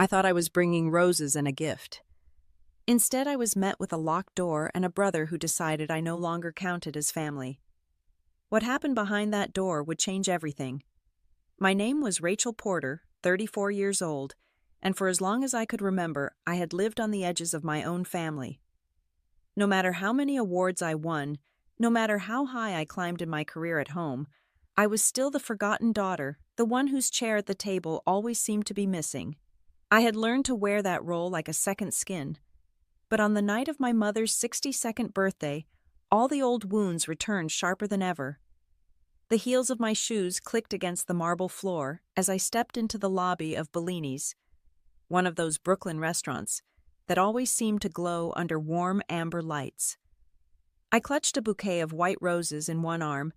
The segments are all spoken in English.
I thought I was bringing roses and a gift. Instead, I was met with a locked door and a brother who decided I no longer counted as family. What happened behind that door would change everything. My name was Rachel Porter, 34 years old, and for as long as I could remember, I had lived on the edges of my own family. No matter how many awards I won, no matter how high I climbed in my career at home, I was still the forgotten daughter, the one whose chair at the table always seemed to be missing. I had learned to wear that role like a second skin. But on the night of my mother's 62nd birthday, all the old wounds returned sharper than ever. The heels of my shoes clicked against the marble floor as I stepped into the lobby of Bellini's, one of those Brooklyn restaurants that always seemed to glow under warm amber lights. I clutched a bouquet of white roses in one arm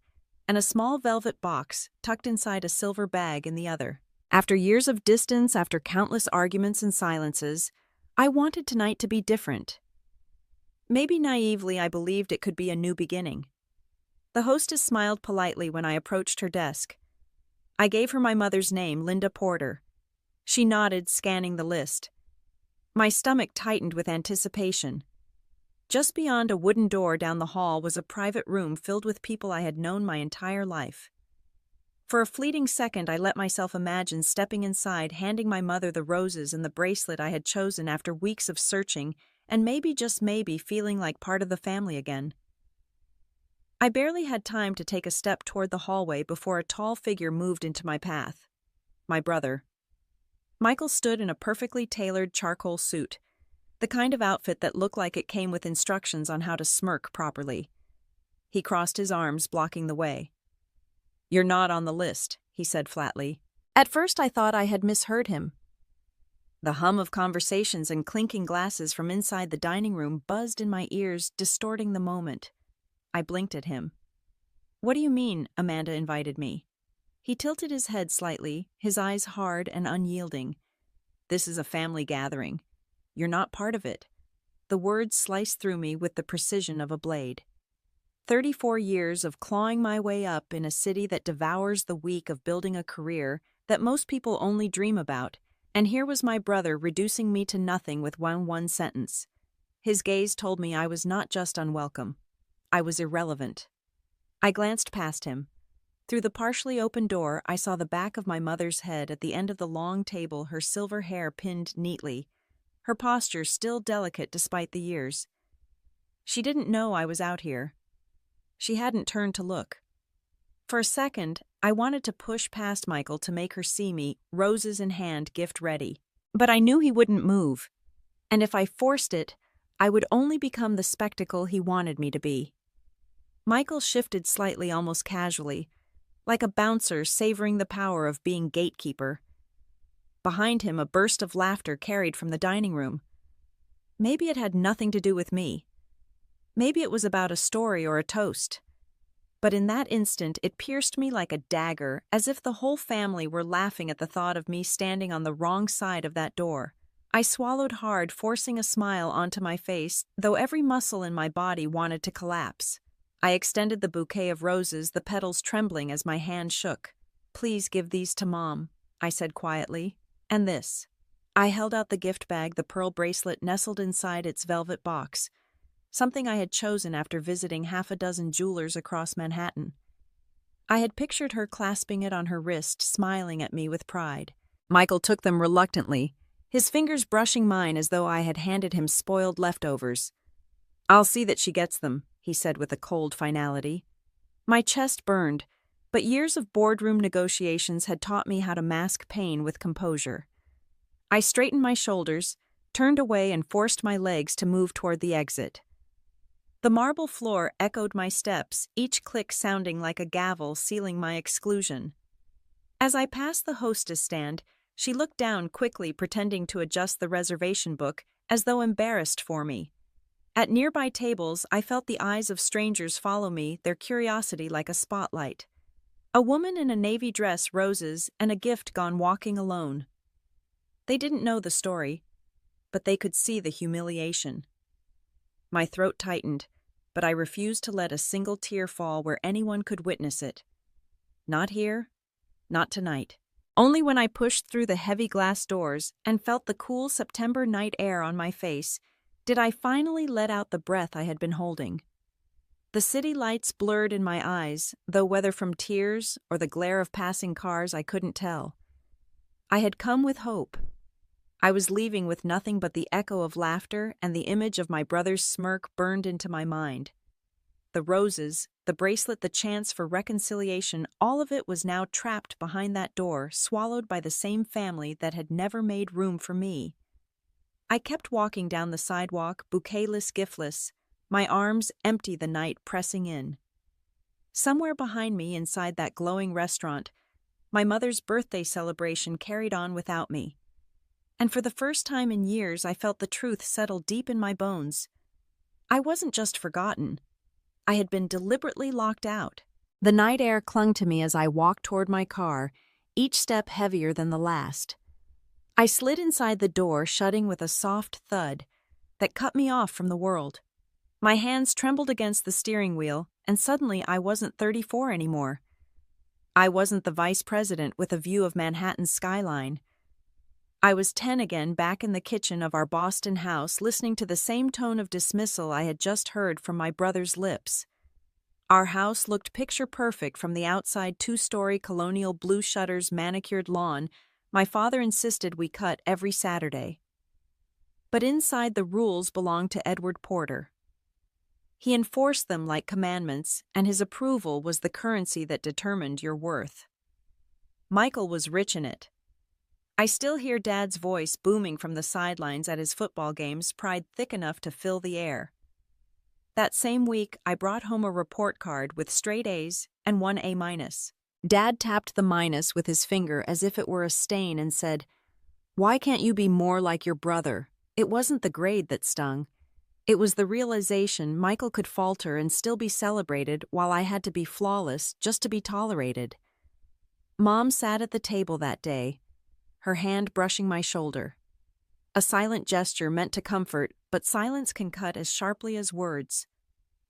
and a small velvet box tucked inside a silver bag in the other. After years of distance, after countless arguments and silences, I wanted tonight to be different. Maybe naively I believed it could be a new beginning. The hostess smiled politely when I approached her desk. I gave her my mother's name, Linda Porter. She nodded, scanning the list. My stomach tightened with anticipation. Just beyond a wooden door down the hall was a private room filled with people I had known my entire life. For a fleeting second, I let myself imagine stepping inside, handing my mother the roses and the bracelet I had chosen after weeks of searching, and maybe, just maybe, feeling like part of the family again. I barely had time to take a step toward the hallway before a tall figure moved into my path. My brother. Michael stood in a perfectly tailored charcoal suit, the kind of outfit that looked like it came with instructions on how to smirk properly. He crossed his arms, blocking the way. "You're not on the list," he said flatly. At first I thought I had misheard him. The hum of conversations and clinking glasses from inside the dining room buzzed in my ears, distorting the moment. I blinked at him. "What do you mean?" Amanda invited me. He tilted his head slightly, his eyes hard and unyielding. "This is a family gathering. You're not part of it." The words sliced through me with the precision of a blade. 34 years of clawing my way up in a city that devours the week of building a career that most people only dream about, and here was my brother reducing me to nothing with one sentence. His gaze told me I was not just unwelcome. I was irrelevant. I glanced past him. Through the partially open door, I saw the back of my mother's head at the end of the long table, her silver hair pinned neatly, her posture still delicate despite the years. She didn't know I was out here. She hadn't turned to look. For a second, I wanted to push past Michael to make her see me, roses in hand, gift ready. But I knew he wouldn't move. And if I forced it, I would only become the spectacle he wanted me to be. Michael shifted slightly, almost casually, like a bouncer savoring the power of being gatekeeper. Behind him, a burst of laughter carried from the dining room. Maybe it had nothing to do with me. Maybe it was about a story or a toast. But in that instant, it pierced me like a dagger, as if the whole family were laughing at the thought of me standing on the wrong side of that door. I swallowed hard, forcing a smile onto my face, though every muscle in my body wanted to collapse. I extended the bouquet of roses, the petals trembling as my hand shook. "Please give these to Mom," I said quietly. "And this." I held out the gift bag, the pearl bracelet nestled inside its velvet box, something I had chosen after visiting half a dozen jewelers across Manhattan. I had pictured her clasping it on her wrist, smiling at me with pride. Michael took them reluctantly, his fingers brushing mine as though I had handed him spoiled leftovers. "I'll see that she gets them," he said with a cold finality. My chest burned, but years of boardroom negotiations had taught me how to mask pain with composure. I straightened my shoulders, turned away, and forced my legs to move toward the exit. The marble floor echoed my steps, each click sounding like a gavel sealing my exclusion. As I passed the hostess stand, she looked down quickly, pretending to adjust the reservation book, as though embarrassed for me. At nearby tables, I felt the eyes of strangers follow me, their curiosity like a spotlight. A woman in a navy dress, roses, and a gift gone walking alone. They didn't know the story, but they could see the humiliation. My throat tightened, but I refused to let a single tear fall where anyone could witness it. Not here, not tonight. Only when I pushed through the heavy glass doors and felt the cool September night air on my face did I finally let out the breath I had been holding. The city lights blurred in my eyes, though whether from tears or the glare of passing cars I couldn't tell. I had come with hope. I was leaving with nothing but the echo of laughter and the image of my brother's smirk burned into my mind. The roses, the bracelet, the chance for reconciliation, all of it was now trapped behind that door, swallowed by the same family that had never made room for me. I kept walking down the sidewalk, bouquetless, giftless, my arms empty, the night pressing in. Somewhere behind me, inside that glowing restaurant, my mother's birthday celebration carried on without me. And for the first time in years, I felt the truth settle deep in my bones. I wasn't just forgotten. I had been deliberately locked out. The night air clung to me as I walked toward my car, each step heavier than the last. I slid inside the door, shutting with a soft thud that cut me off from the world. My hands trembled against the steering wheel, and suddenly I wasn't 34 anymore. I wasn't the vice president with a view of Manhattan's skyline. I was 10 again, back in the kitchen of our Boston house, listening to the same tone of dismissal I had just heard from my brother's lips. Our house looked picture perfect from the outside, 2-story colonial blue shutters, manicured lawn my father insisted we cut every Saturday. But inside, the rules belonged to Edward Porter. He enforced them like commandments, and his approval was the currency that determined your worth. Michael was rich in it. I still hear Dad's voice booming from the sidelines at his football games, pride thick enough to fill the air. That same week, I brought home a report card with straight A's and 1 A-. Dad tapped the minus with his finger as if it were a stain and said, "Why can't you be more like your brother?" It wasn't the grade that stung. It was the realization Michael could falter and still be celebrated while I had to be flawless just to be tolerated. Mom sat at the table that day, her hand brushing my shoulder. A silent gesture meant to comfort, but silence can cut as sharply as words.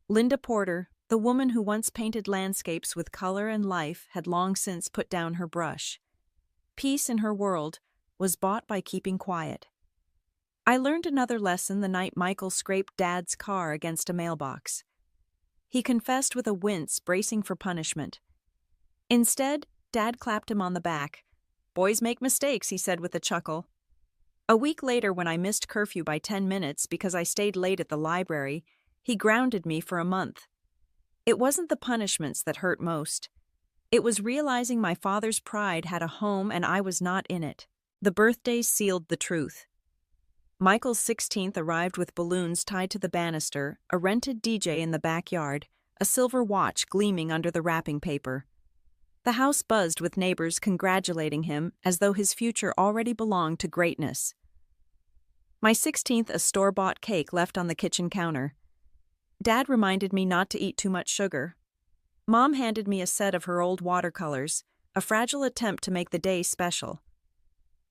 Linda Porter, the woman who once painted landscapes with color and life, had long since put down her brush. Peace in her world was bought by keeping quiet. I learned another lesson the night Michael scraped Dad's car against a mailbox. He confessed with a wince, bracing for punishment. Instead, Dad clapped him on the back. "Boys make mistakes," he said with a chuckle. A week later, when I missed curfew by 10 minutes because I stayed late at the library, he grounded me for a month. It wasn't the punishments that hurt most. It was realizing my father's pride had a home and I was not in it. The birthdays sealed the truth. Michael's 16th arrived with balloons tied to the banister, a rented DJ in the backyard, a silver watch gleaming under the wrapping paper. The house buzzed with neighbors congratulating him as though his future already belonged to greatness. My 16th, a store-bought cake left on the kitchen counter. Dad reminded me not to eat too much sugar. Mom handed me a set of her old watercolors, a fragile attempt to make the day special.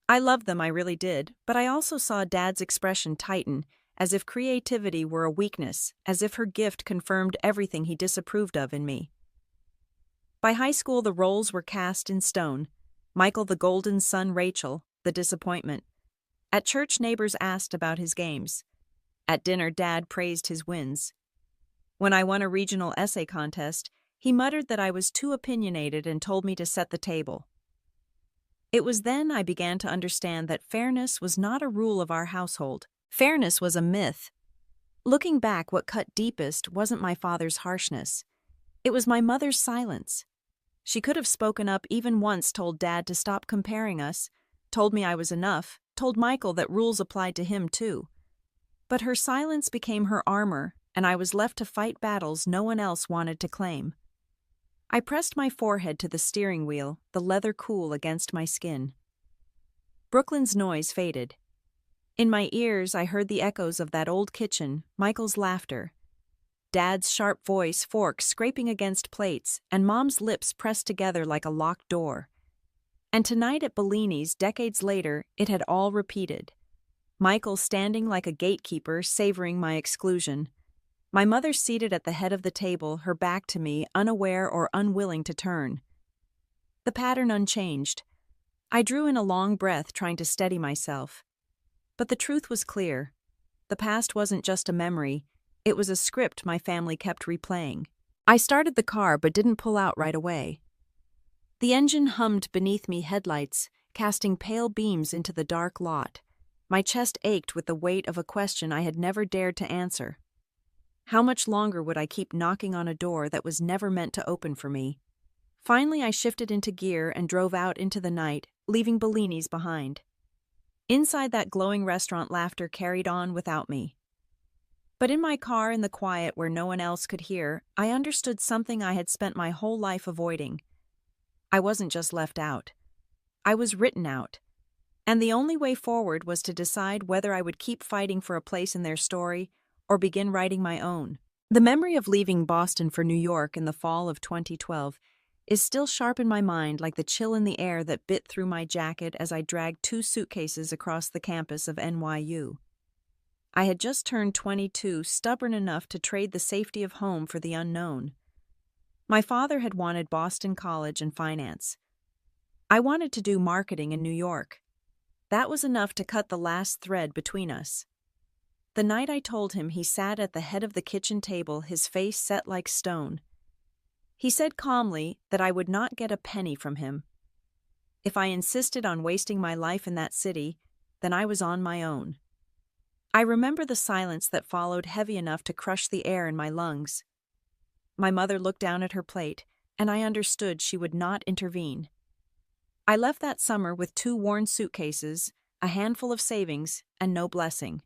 I loved them, I really did, but I also saw Dad's expression tighten, as if creativity were a weakness, as if her gift confirmed everything he disapproved of in me. By high school, the roles were cast in stone. Michael the golden son, Rachel the disappointment. At church, neighbors asked about his games. At dinner, Dad praised his wins. When I won a regional essay contest, he muttered that I was too opinionated and told me to set the table. It was then I began to understand that fairness was not a rule of our household. Fairness was a myth. Looking back, what cut deepest wasn't my father's harshness. It was my mother's silence. She could have spoken up even once, told Dad to stop comparing us, told me I was enough, told Michael that rules applied to him too. But her silence became her armor, and I was left to fight battles no one else wanted to claim. I pressed my forehead to the steering wheel, the leather cool against my skin. Brooklyn's noise faded. In my ears, I heard the echoes of that old kitchen, Michael's laughter, Dad's sharp voice, forks scraping against plates, and Mom's lips pressed together like a locked door. And tonight at Bellini's, decades later, it had all repeated. Michael standing like a gatekeeper, savoring my exclusion. My mother seated at the head of the table, her back to me, unaware or unwilling to turn. The pattern unchanged. I drew in a long breath, trying to steady myself. But the truth was clear. The past wasn't just a memory, it was a script my family kept replaying. I started the car but didn't pull out right away. The engine hummed beneath me, headlights casting pale beams into the dark lot. My chest ached with the weight of a question I had never dared to answer. How much longer would I keep knocking on a door that was never meant to open for me? Finally, I shifted into gear and drove out into the night, leaving Bellini's behind. Inside that glowing restaurant, laughter carried on without me. But in my car, in the quiet where no one else could hear, I understood something I had spent my whole life avoiding. I wasn't just left out. I was written out. And the only way forward was to decide whether I would keep fighting for a place in their story or begin writing my own. The memory of leaving Boston for New York in the fall of 2012 is still sharp in my mind, like the chill in the air that bit through my jacket as I dragged 2 suitcases across the campus of NYU. I had just turned 22, stubborn enough to trade the safety of home for the unknown. My father had wanted Boston College and finance. I wanted to do marketing in New York. That was enough to cut the last thread between us. The night I told him, he sat at the head of the kitchen table, his face set like stone. He said calmly that I would not get a penny from him. If I insisted on wasting my life in that city, then I was on my own. I remember the silence that followed, heavy enough to crush the air in my lungs. My mother looked down at her plate, and I understood she would not intervene. I left that summer with 2 worn suitcases, a handful of savings, and no blessing.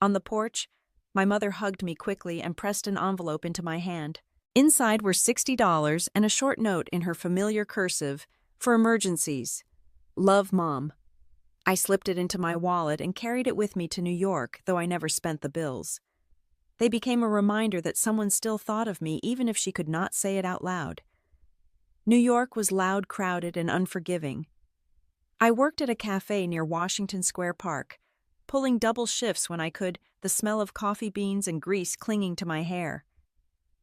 On the porch, my mother hugged me quickly and pressed an envelope into my hand. Inside were $60 and a short note in her familiar cursive, "For emergencies. Love, Mom." I slipped it into my wallet and carried it with me to New York, though I never spent the bills. They became a reminder that someone still thought of me, even if she could not say it out loud. New York was loud, crowded, and unforgiving. I worked at a cafe near Washington Square Park, pulling double shifts when I could, the smell of coffee beans and grease clinging to my hair.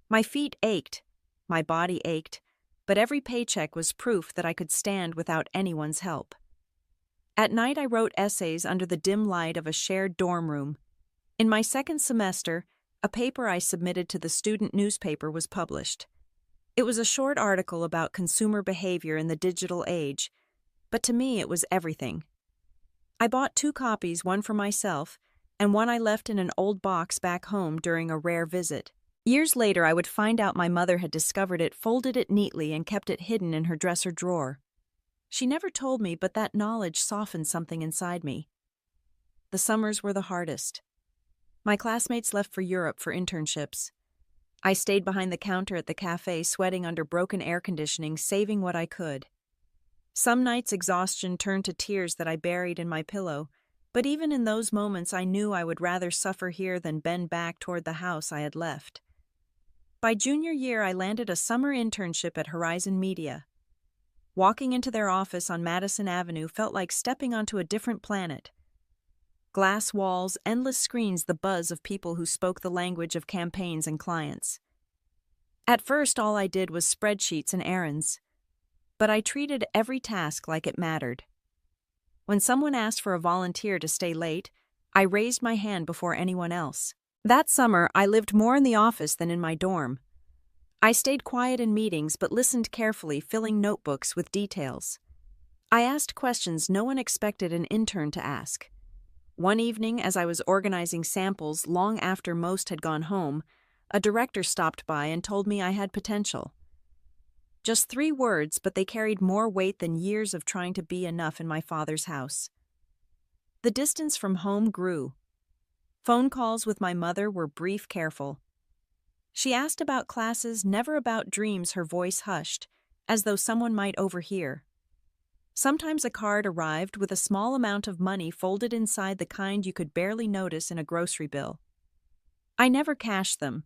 My feet ached, my body ached, but every paycheck was proof that I could stand without anyone's help. At night, I wrote essays under the dim light of a shared dorm room. In my second semester, a paper I submitted to the student newspaper was published. It was a short article about consumer behavior in the digital age, but to me it was everything. I bought 2 copies, one for myself, and one I left in an old box back home during a rare visit. Years later, I would find out my mother had discovered it, folded it neatly, and kept it hidden in her dresser drawer. She never told me, but that knowledge softened something inside me. The summers were the hardest. My classmates left for Europe for internships. I stayed behind the counter at the cafe, sweating under broken air conditioning, saving what I could. Some nights exhaustion turned to tears that I buried in my pillow, but even in those moments I knew I would rather suffer here than bend back toward the house I had left. By junior year, I landed a summer internship at Horizon Media. Walking into their office on Madison Avenue felt like stepping onto a different planet. Glass walls, endless screens, the buzz of people who spoke the language of campaigns and clients. At first, all I did was spreadsheets and errands, but I treated every task like it mattered. When someone asked for a volunteer to stay late, I raised my hand before anyone else. That summer, I lived more in the office than in my dorm. I stayed quiet in meetings but listened carefully, filling notebooks with details. I asked questions no one expected an intern to ask. One evening, as I was organizing samples long after most had gone home, a director stopped by and told me I had potential. Just 3 words, but they carried more weight than years of trying to be enough in my father's house. The distance from home grew. Phone calls with my mother were brief, careful. She asked about classes, never about dreams, her voice hushed, as though someone might overhear. Sometimes a card arrived with a small amount of money folded inside, the kind you could barely notice in a grocery bill. I never cashed them.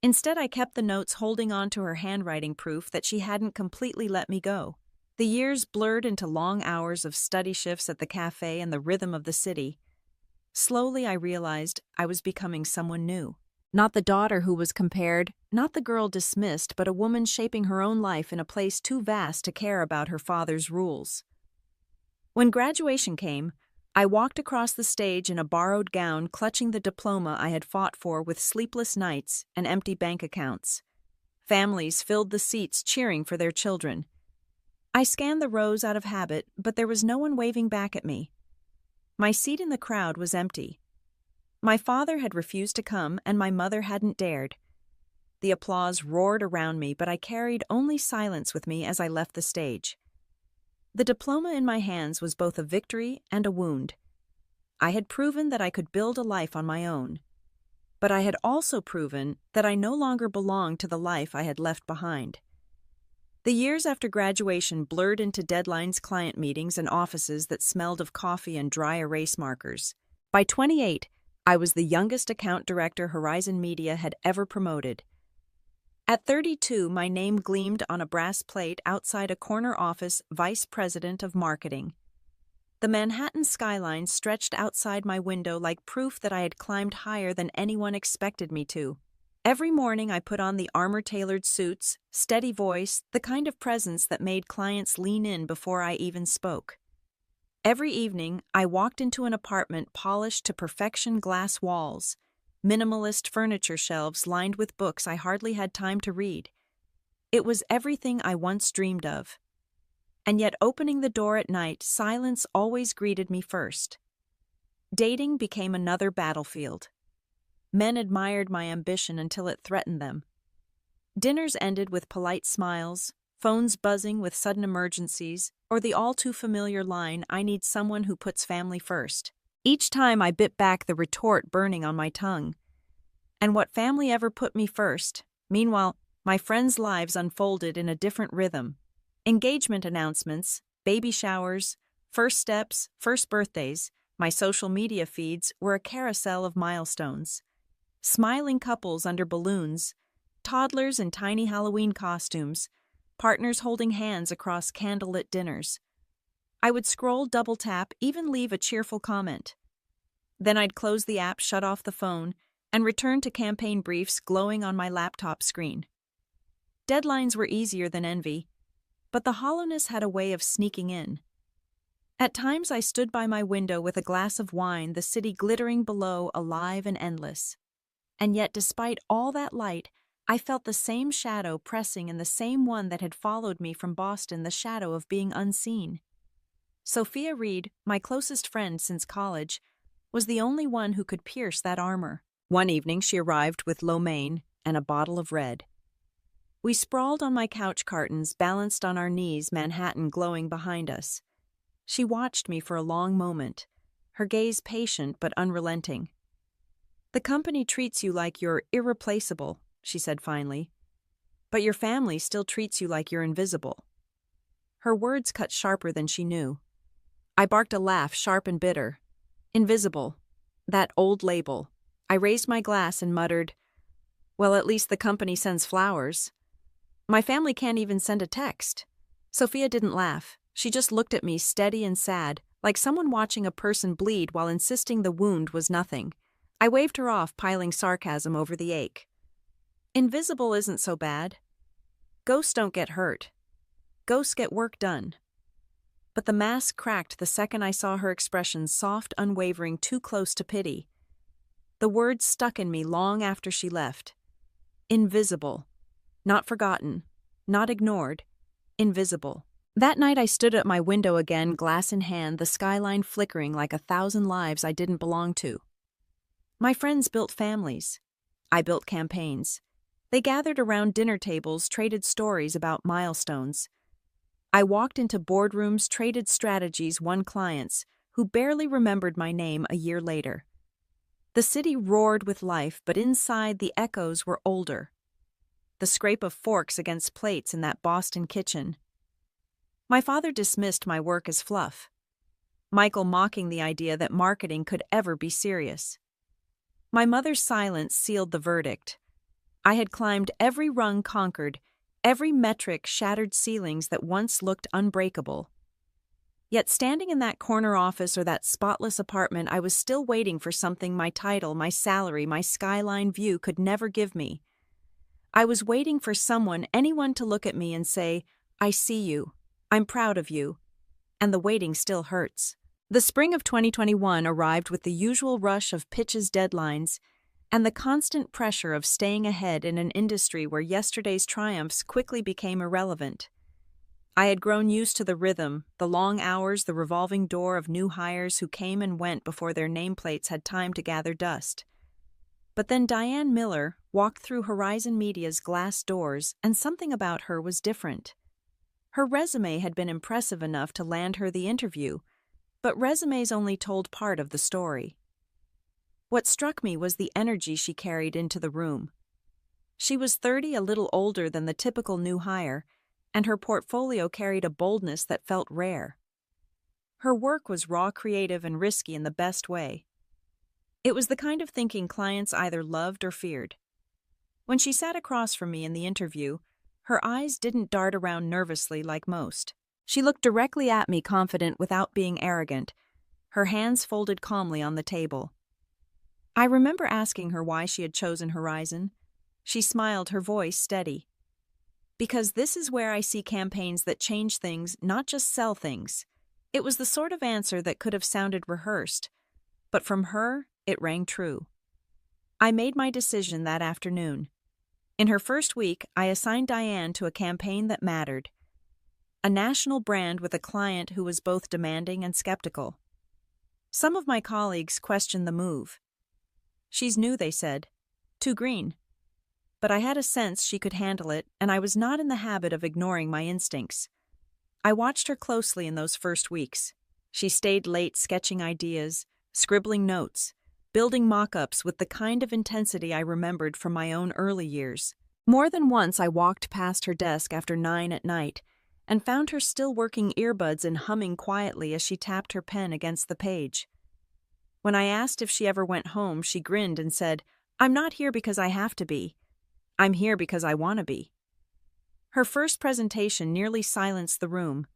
Instead, I kept the notes, holding on to her handwriting, proof that she hadn't completely let me go. The years blurred into long hours of study shifts at the cafe and the rhythm of the city. Slowly, I realized I was becoming someone new. Not the daughter who was compared, not the girl dismissed, but a woman shaping her own life in a place too vast to care about her father's rules. When graduation came, I walked across the stage in a borrowed gown, clutching the diploma I had fought for with sleepless nights and empty bank accounts. Families filled the seats cheering for their children. I scanned the rows out of habit, but there was no one waving back at me. My seat in the crowd was empty. My father had refused to come, and my mother hadn't dared. The applause roared around me, but I carried only silence with me as I left the stage. The diploma in my hands was both a victory and a wound. I had proven that I could build a life on my own. But I had also proven that I no longer belonged to the life I had left behind. The years after graduation blurred into deadlines, client meetings, and offices that smelled of coffee and dry erase markers. By 28, I was the youngest account director Horizon Media had ever promoted. At 32, my name gleamed on a brass plate outside a corner office vice president of marketing. The Manhattan skyline stretched outside my window like proof that I had climbed higher than anyone expected me to. Every morning I put on the armor-tailored suits, steady voice, the kind of presence that made clients lean in before I even spoke. Every evening I walked into an apartment polished to perfection, glass walls, minimalist furniture shelves lined with books I hardly had time to read. It was everything I once dreamed of. And yet opening the door at night, silence always greeted me first. Dating became another battlefield. Men admired my ambition until it threatened them. Dinners ended with polite smiles, phones buzzing with sudden emergencies, or the all-too-familiar line, "I need someone who puts family first." Each time I bit back, the retort burning on my tongue. And what family ever put me first? Meanwhile, my friends' lives unfolded in a different rhythm. Engagement announcements, baby showers, first steps, first birthdays, my social media feeds were a carousel of milestones. Smiling couples under balloons, toddlers in tiny Halloween costumes, partners holding hands across candlelit dinners. I would scroll, double tap, even leave a cheerful comment. Then I'd close the app, shut off the phone, and return to campaign briefs glowing on my laptop screen. Deadlines were easier than envy, but the hollowness had a way of sneaking in. At times I stood by my window with a glass of wine, the city glittering below, alive and endless. And yet, despite all that light, I felt the same shadow pressing, and the same one that had followed me from Boston, the shadow of being unseen. Sophia Reed, my closest friend since college, was the only one who could pierce that armor. One evening she arrived with lo mein and a bottle of red. We sprawled on my couch curtains, balanced on our knees, Manhattan glowing behind us. She watched me for a long moment, her gaze patient but unrelenting. "The company treats you like you're irreplaceable," she said finally, "but your family still treats you like you're invisible." Her words cut sharper than she knew. I barked a laugh, sharp and bitter. Invisible. That old label. I raised my glass and muttered, "Well, at least the company sends flowers. My family can't even send a text." Sophia didn't laugh. She just looked at me, steady and sad, like someone watching a person bleed while insisting the wound was nothing. I waved her off, piling sarcasm over the ache. Invisible isn't so bad. Ghosts don't get hurt. Ghosts get work done. But the mask cracked the second I saw her expression, soft, unwavering, too close to pity. The words stuck in me long after she left. Invisible. Not forgotten. Not ignored. Invisible. That night I stood at my window again, glass in hand, the skyline flickering like 1,000 lives I didn't belong to. My friends built families. I built campaigns. They gathered around dinner tables, traded stories about milestones. I walked into boardrooms, traded strategies, won clients who barely remembered my name a year later. The city roared with life, but inside the echoes were older. The scrape of forks against plates in that Boston kitchen. My father dismissed my work as fluff. Michael mocking the idea that marketing could ever be serious. My mother's silence sealed the verdict. I had climbed every rung conquered, every metric shattered ceilings that once looked unbreakable. Yet standing in that corner office or that spotless apartment, I was still waiting for something my title, my salary, my skyline view could never give me. I was waiting for someone, anyone, to look at me and say, "I see you. I'm proud of you." and the waiting still hurts. The spring of 2021 arrived with the usual rush of pitches, deadlines, and the constant pressure of staying ahead in an industry where yesterday's triumphs quickly became irrelevant. I had grown used to the rhythm, the long hours, the revolving door of new hires who came and went before their nameplates had time to gather dust. But then Diane Miller walked through Horizon Media's glass doors, and something about her was different. Her resume had been impressive enough to land her the interview, but resumes only told part of the story. What struck me was the energy she carried into the room. She was 30, a little older than the typical new hire, and her portfolio carried a boldness that felt rare. Her work was raw, creative, and risky in the best way. It was the kind of thinking clients either loved or feared. When she sat across from me in the interview, her eyes didn't dart around nervously like most. She looked directly at me, confident without being arrogant, her hands folded calmly on the table. I remember asking her why she had chosen Horizon. She smiled, her voice steady. Because this is where I see campaigns that change things, not just sell things. It was the sort of answer that could have sounded rehearsed, but from her, it rang true. I made my decision that afternoon. In her first week, I assigned Diane to a campaign that mattered. A national brand with a client who was both demanding and skeptical. Some of my colleagues questioned the move. She's new, they said. Too green. But I had a sense she could handle it, and I was not in the habit of ignoring my instincts. I watched her closely in those first weeks. She stayed late sketching ideas, scribbling notes, building mock-ups with the kind of intensity I remembered from my own early years. More than once I walked past her desk after 9 at night and found her still working earbuds and humming quietly as she tapped her pen against the page. When I asked if she ever went home, she grinned and said, "I'm not here because I have to be. I'm here because I want to be." Her first presentation nearly silenced the room.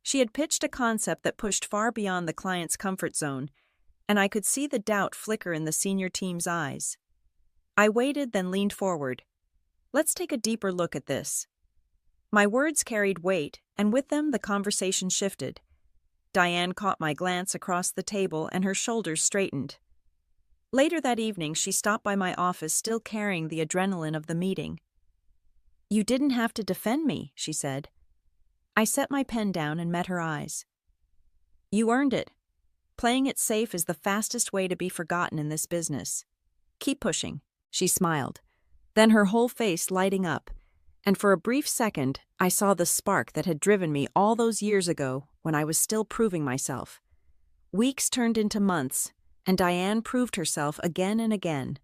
She had pitched a concept that pushed far beyond the client's comfort zone, and I could see the doubt flicker in the senior team's eyes. I waited, then leaned forward. Let's take a deeper look at this. My words carried weight, and with them the conversation shifted. Diane caught my glance across the table, and her shoulders straightened. Later that evening, she stopped by my office, still carrying the adrenaline of the meeting. "You didn't have to defend me," she said. I set my pen down and met her eyes. "You earned it. Playing it safe is the fastest way to be forgotten in this business. Keep pushing," she smiled, then her whole face lighting up, and for a brief second I saw the spark that had driven me all those years ago when I was still proving myself. Weeks turned into months, and Diane proved herself again and again.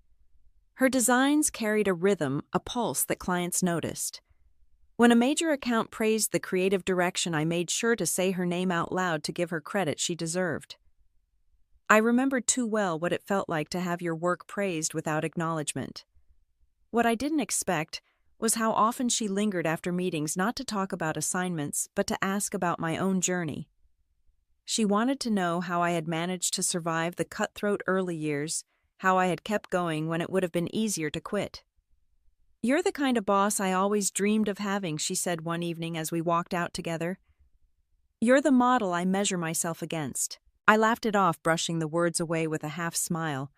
Her designs carried a rhythm, a pulse that clients noticed. When a major account praised the creative direction, I made sure to say her name out loud to give her credit she deserved. I remembered too well what it felt like to have your work praised without acknowledgement. What I didn't expect was how often she lingered after meetings, not to talk about assignments, but to ask about my own journey. She wanted to know how I had managed to survive the cutthroat early years, how I had kept going when it would have been easier to quit. "You're the kind of boss I always dreamed of having," she said one evening as we walked out together. "You're the model I measure myself against." I laughed it off, brushing the words away with a half smile,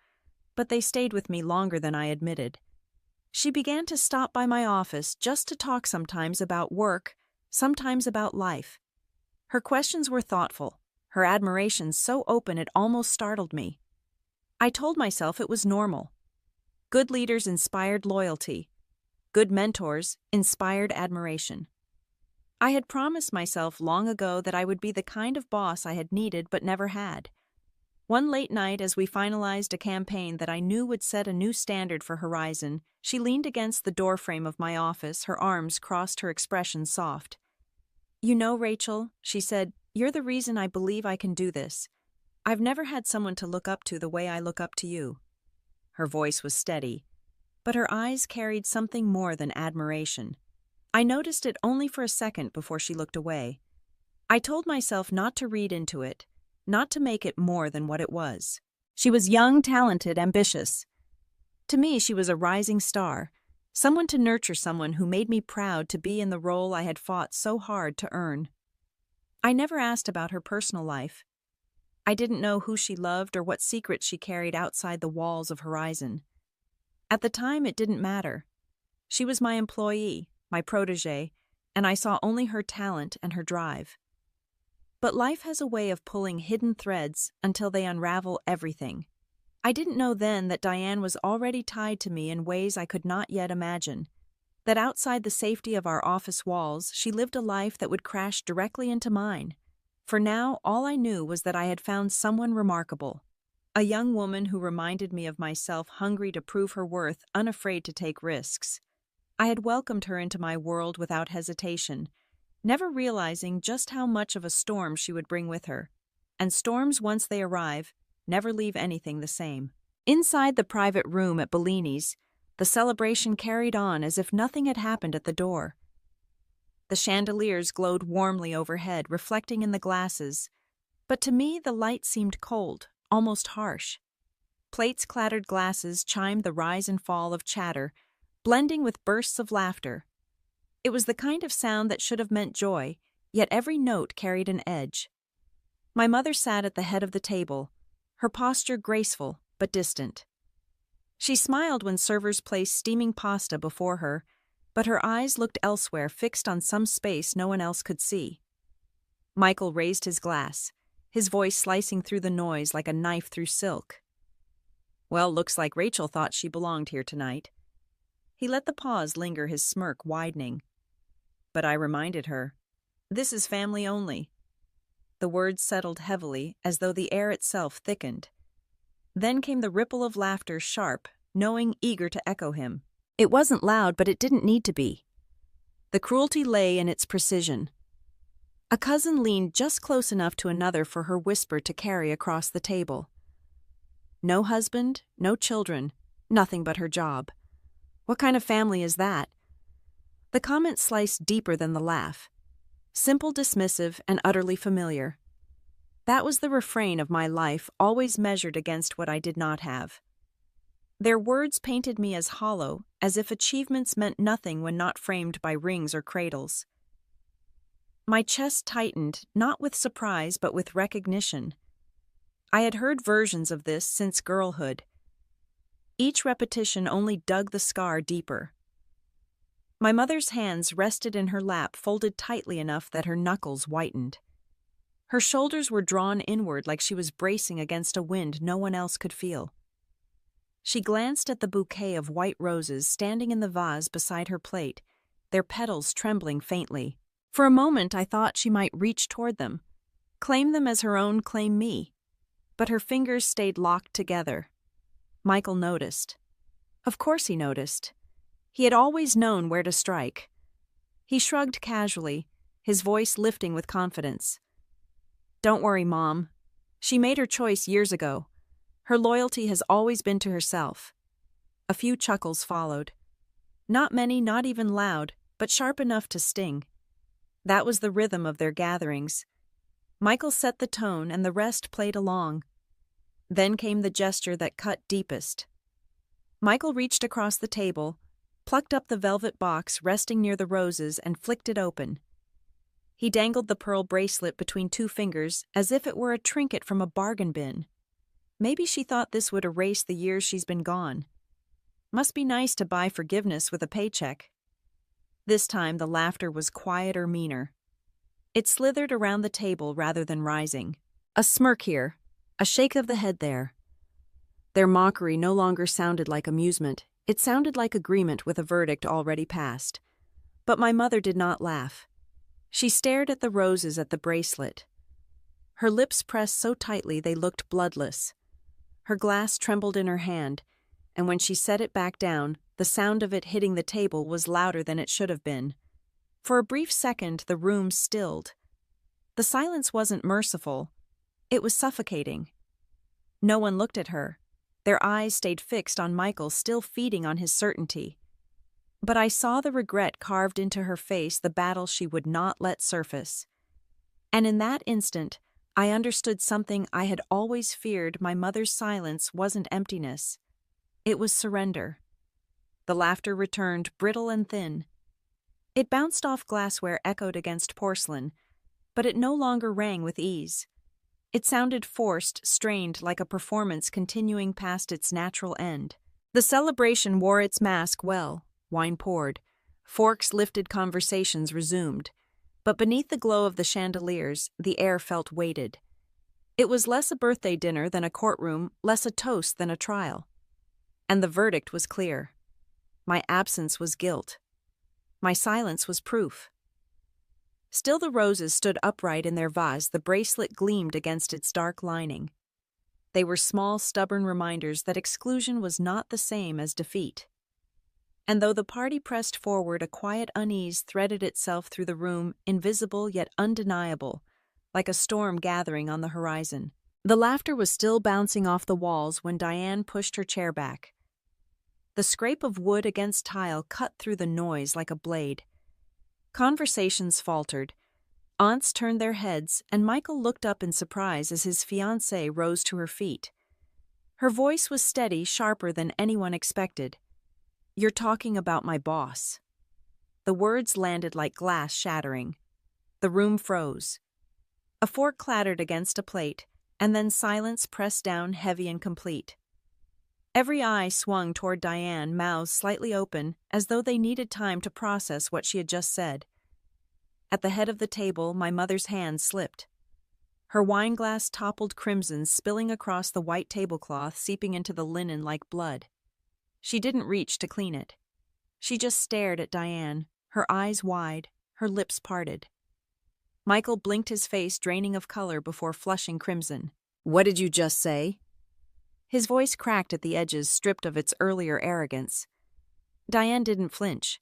but they stayed with me longer than I admitted. She began to stop by my office just to talk, sometimes about work, sometimes about life. Her questions were thoughtful, her admiration so open it almost startled me. I told myself it was normal. Good leaders inspired loyalty. Good mentors inspired admiration. I had promised myself long ago that I would be the kind of boss I had needed but never had. One late night, as we finalized a campaign that I knew would set a new standard for Horizon, she leaned against the doorframe of my office, her arms crossed, her expression soft. "You know, Rachel," she said, "you're the reason I believe I can do this. I've never had someone to look up to the way I look up to you." Her voice was steady, but her eyes carried something more than admiration. I noticed it only for a second before she looked away. I told myself not to read into it, not to make it more than what it was. She was young, talented, ambitious. To me, she was a rising star, someone to nurture, someone who made me proud to be in the role I had fought so hard to earn. I never asked about her personal life. I didn't know who she loved or what secrets she carried outside the walls of Horizon. At the time, it didn't matter. She was my employee, my protégé, and I saw only her talent and her drive. But life has a way of pulling hidden threads until they unravel everything. I didn't know then that Diane was already tied to me in ways I could not yet imagine, that outside the safety of our office walls, she lived a life that would crash directly into mine. For now, all I knew was that I had found someone remarkable, a young woman who reminded me of myself, hungry to prove her worth, unafraid to take risks. I had welcomed her into my world without hesitation, never realizing just how much of a storm she would bring with her. And storms, once they arrive, never leave anything the same. Inside the private room at Bellini's, the celebration carried on as if nothing had happened at the door. The chandeliers glowed warmly overhead, reflecting in the glasses, but to me the light seemed cold, almost harsh. Plates clattered, glasses chimed the rise and fall of chatter, blending with bursts of laughter. It was the kind of sound that should have meant joy, yet every note carried an edge. My mother sat at the head of the table, her posture graceful but distant. She smiled when servers placed steaming pasta before her, but her eyes looked elsewhere, fixed on some space no one else could see. Michael raised his glass, his voice slicing through the noise like a knife through silk. "Well, looks like Rachel thought she belonged here tonight." He let the pause linger, his smirk widening. But I reminded her, "This is family only." The words settled heavily, as though the air itself thickened. Then came the ripple of laughter, sharp, knowing, eager to echo him. It wasn't loud, but it didn't need to be. The cruelty lay in its precision. A cousin leaned just close enough to another for her whisper to carry across the table. No husband, no children, nothing but her job. What kind of family is that? The comment sliced deeper than the laugh. Simple, dismissive, and utterly familiar. That was the refrain of my life, always measured against what I did not have. Their words painted me as hollow, as if achievements meant nothing when not framed by rings or cradles. My chest tightened, not with surprise but with recognition. I had heard versions of this since girlhood. Each repetition only dug the scar deeper. My mother's hands rested in her lap, folded tightly enough that her knuckles whitened. Her shoulders were drawn inward like she was bracing against a wind no one else could feel. She glanced at the bouquet of white roses standing in the vase beside her plate, their petals trembling faintly. For a moment I thought she might reach toward them, claim them as her own, claim me. But her fingers stayed locked together. Michael noticed. Of course he noticed. He had always known where to strike. He shrugged casually, his voice lifting with confidence. "Don't worry, Mom. She made her choice years ago. Her loyalty has always been to herself." A few chuckles followed. Not many, not even loud, but sharp enough to sting. That was the rhythm of their gatherings. Michael set the tone and the rest played along. Then came the gesture that cut deepest. Michael reached across the table, plucked up the velvet box resting near the roses and flicked it open. He dangled the pearl bracelet between two fingers as if it were a trinket from a bargain bin. Maybe she thought this would erase the years she's been gone. Must be nice to buy forgiveness with a paycheck. This time the laughter was quieter, meaner. It slithered around the table rather than rising. A smirk here, a shake of the head there. Their mockery no longer sounded like amusement. It sounded like agreement with a verdict already passed. But my mother did not laugh. She stared at the roses, at the bracelet. Her lips pressed so tightly they looked bloodless. Her glass trembled in her hand, and when she set it back down, the sound of it hitting the table was louder than it should have been. For a brief second, the room stilled. The silence wasn't merciful. It was suffocating. No one looked at her. Their eyes stayed fixed on Michael, still feeding on his certainty. But I saw the regret carved into her face, the battle she would not let surface. And in that instant, I understood something I had always feared. My mother's silence wasn't emptiness. It was surrender. The laughter returned, brittle and thin. It bounced off glassware, echoed against porcelain, but it no longer rang with ease. It sounded forced, strained, like a performance continuing past its natural end. The celebration wore its mask well. Wine poured. Forks lifted, conversations resumed. But beneath the glow of the chandeliers, the air felt weighted. It was less a birthday dinner than a courtroom, less a toast than a trial. And the verdict was clear. My absence was guilt. My silence was proof. Still the roses stood upright in their vase, the bracelet gleamed against its dark lining. They were small, stubborn reminders that exclusion was not the same as defeat. And though the party pressed forward, a quiet unease threaded itself through the room, invisible yet undeniable, like a storm gathering on the horizon. The laughter was still bouncing off the walls when Diane pushed her chair back. The scrape of wood against tile cut through the noise like a blade. Conversations faltered. Aunts turned their heads, and Michael looked up in surprise as his fiancée rose to her feet. Her voice was steady, sharper than anyone expected. "You're talking about my boss." The words landed like glass shattering. The room froze. A fork clattered against a plate, and then silence pressed down heavy and complete. Every eye swung toward Diane, mouths slightly open, as though they needed time to process what she had just said. At the head of the table, my mother's hand slipped. Her wineglass toppled crimson, spilling across the white tablecloth, seeping into the linen like blood. She didn't reach to clean it. She just stared at Diane, her eyes wide, her lips parted. Michael blinked, his face draining of color before flushing crimson. "What did you just say?" His voice cracked at the edges, stripped of its earlier arrogance. Diane didn't flinch.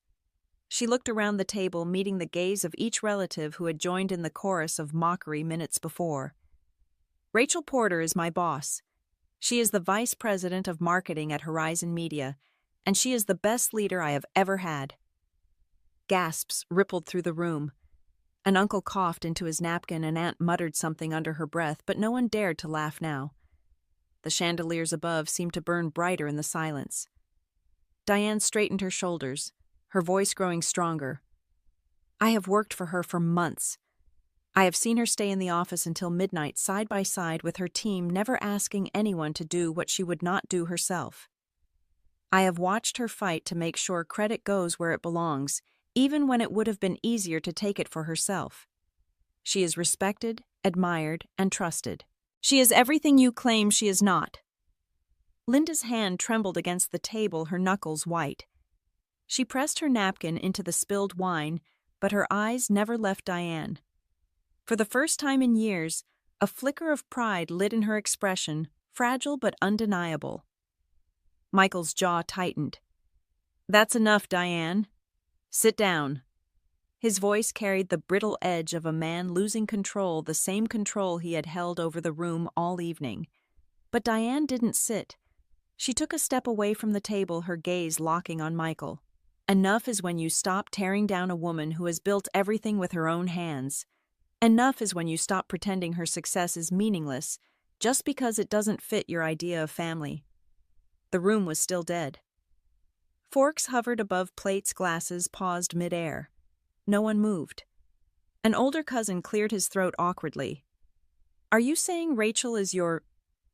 She looked around the table, meeting the gaze of each relative who had joined in the chorus of mockery minutes before. "Rachel Porter is my boss. She is the vice president of marketing at Horizon Media, and she is the best leader I have ever had." Gasps rippled through the room. An uncle coughed into his napkin, an aunt muttered something under her breath, but no one dared to laugh now. The chandeliers above seemed to burn brighter in the silence. Diane straightened her shoulders, her voice growing stronger. "I have worked for her for months. I have seen her stay in the office until midnight, side by side with her team, never asking anyone to do what she would not do herself. I have watched her fight to make sure credit goes where it belongs, even when it would have been easier to take it for herself. She is respected, admired, and trusted. She is everything you claim she is not." Linda's hand trembled against the table, her knuckles white. She pressed her napkin into the spilled wine, but her eyes never left Diane. For the first time in years, a flicker of pride lit in her expression, fragile but undeniable. Michael's jaw tightened. "That's enough, Diane. Sit down." His voice carried the brittle edge of a man losing control, the same control he had held over the room all evening. But Diane didn't sit. She took a step away from the table, her gaze locking on Michael. "Enough is when you stop tearing down a woman who has built everything with her own hands. Enough is when you stop pretending her success is meaningless just because it doesn't fit your idea of family." The room was still dead. Forks hovered above plates, glasses paused midair. No one moved. An older cousin cleared his throat awkwardly. "Are you saying Rachel is your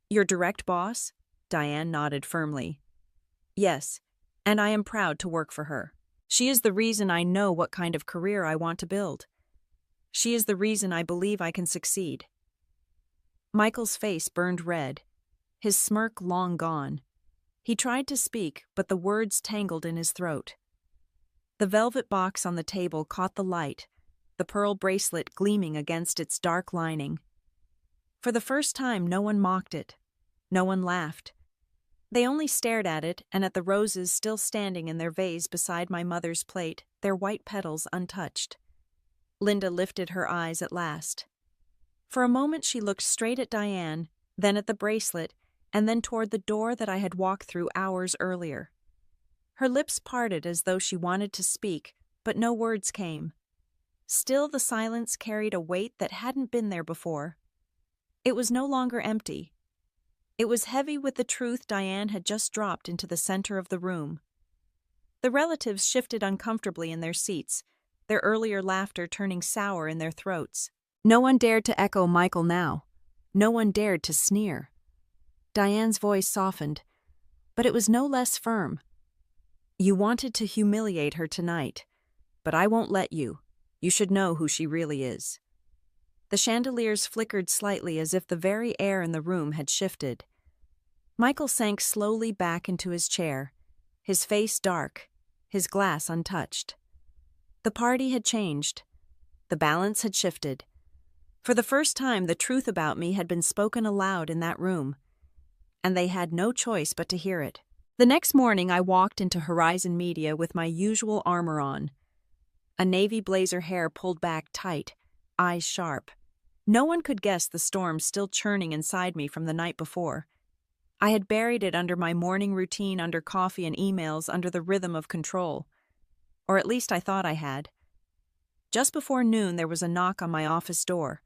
direct boss?" Diane nodded firmly. "Yes, and I am proud to work for her. She is the reason I know what kind of career I want to build. She is the reason I believe I can succeed." Michael's face burned red, his smirk long gone. He tried to speak, but the words tangled in his throat. The velvet box on the table caught the light, the pearl bracelet gleaming against its dark lining. For the first time, no one mocked it. No one laughed. They only stared at it and at the roses still standing in their vase beside my mother's plate, their white petals untouched. Linda lifted her eyes at last. For a moment she looked straight at Diane, then at the bracelet, and then toward the door that I had walked through hours earlier. Her lips parted as though she wanted to speak, but no words came. Still, the silence carried a weight that hadn't been there before. It was no longer empty. It was heavy with the truth Diane had just dropped into the center of the room. The relatives shifted uncomfortably in their seats, their earlier laughter turning sour in their throats. No one dared to echo Michael now. No one dared to sneer. Diane's voice softened, but it was no less firm. You wanted to humiliate her tonight, but I won't let you. You should know who she really is. The chandeliers flickered slightly as if the very air in the room had shifted. Michael sank slowly back into his chair, his face dark, his glass untouched. The party had changed. The balance had shifted. For the first time, the truth about me had been spoken aloud in that room, and they had no choice but to hear it. The next morning, I walked into Horizon Media with my usual armor on. A navy blazer, hair pulled back tight, eyes sharp. No one could guess the storm still churning inside me from the night before. I had buried it under my morning routine, under coffee and emails, under the rhythm of control. Or at least I thought I had. Just before noon, there was a knock on my office door.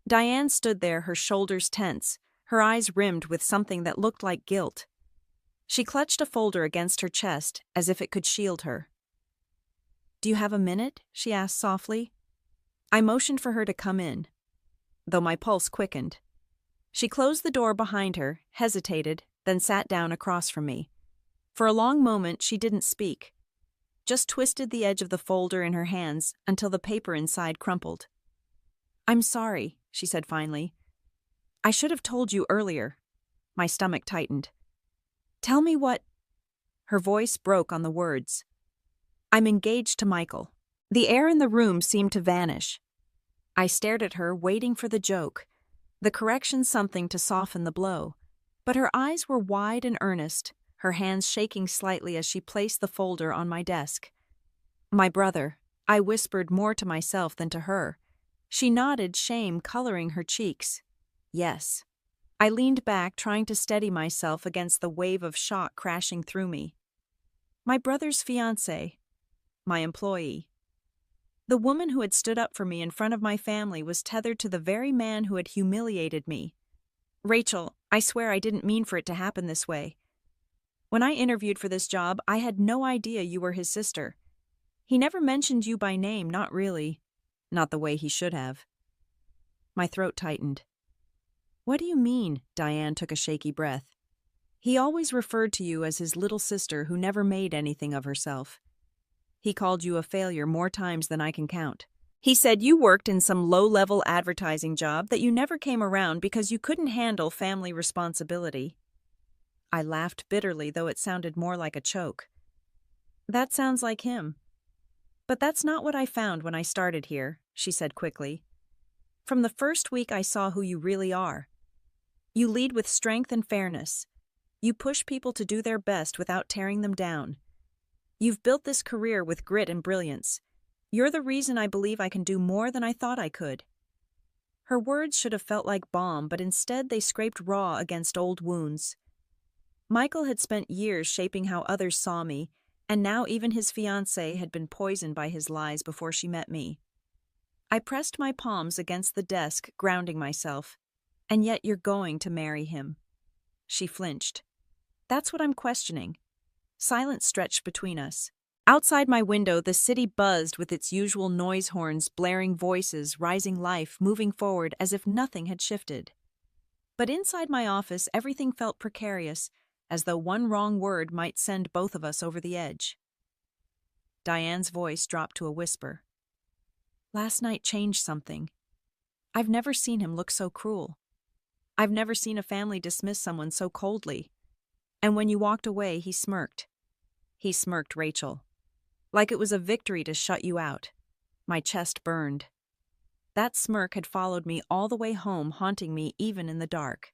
Diane stood there, her shoulders tense, her eyes rimmed with something that looked like guilt. She clutched a folder against her chest as if it could shield her. "Do you have a minute?" she asked softly. I motioned for her to come in, though my pulse quickened. She closed the door behind her, hesitated, then sat down across from me. For a long moment she didn't speak, just twisted the edge of the folder in her hands until the paper inside crumpled. "I'm sorry," she said finally. "I should have told you earlier." My stomach tightened. "Tell me what—" Her voice broke on the words. "I'm engaged to Michael." The air in the room seemed to vanish. I stared at her, waiting for the joke, the correction, something to soften the blow. But her eyes were wide and earnest, her hands shaking slightly as she placed the folder on my desk. "My brother," I whispered more to myself than to her. She nodded, shame coloring her cheeks. "Yes." I leaned back, trying to steady myself against the wave of shock crashing through me. My brother's fiancée, my employee. The woman who had stood up for me in front of my family was tethered to the very man who had humiliated me. "Rachel, I swear I didn't mean for it to happen this way. When I interviewed for this job, I had no idea you were his sister. He never mentioned you by name, not really. Not the way he should have." My throat tightened. "What do you mean?" Diane took a shaky breath. "He always referred to you as his little sister who never made anything of herself. He called you a failure more times than I can count. He said you worked in some low-level advertising job that you never came around because you couldn't handle family responsibility." I laughed bitterly, though it sounded more like a choke. "That sounds like him. But that's not what I found when I started here," she said quickly. "From the first week I saw who you really are. You lead with strength and fairness. You push people to do their best without tearing them down. You've built this career with grit and brilliance. You're the reason I believe I can do more than I thought I could." Her words should have felt like balm, but instead they scraped raw against old wounds. Michael had spent years shaping how others saw me, and now even his fiancée had been poisoned by his lies before she met me. I pressed my palms against the desk, grounding myself. "And yet you're going to marry him." She flinched. "That's what I'm questioning." Silence stretched between us. Outside my window, the city buzzed with its usual noise horns, blaring voices, rising life, moving forward as if nothing had shifted. But inside my office, everything felt precarious, as though one wrong word might send both of us over the edge. Diane's voice dropped to a whisper. "Last night changed something. I've never seen him look so cruel. I've never seen a family dismiss someone so coldly. And when you walked away, he smirked. He smirked, Rachel. Like it was a victory to shut you out." My chest burned. That smirk had followed me all the way home, haunting me even in the dark.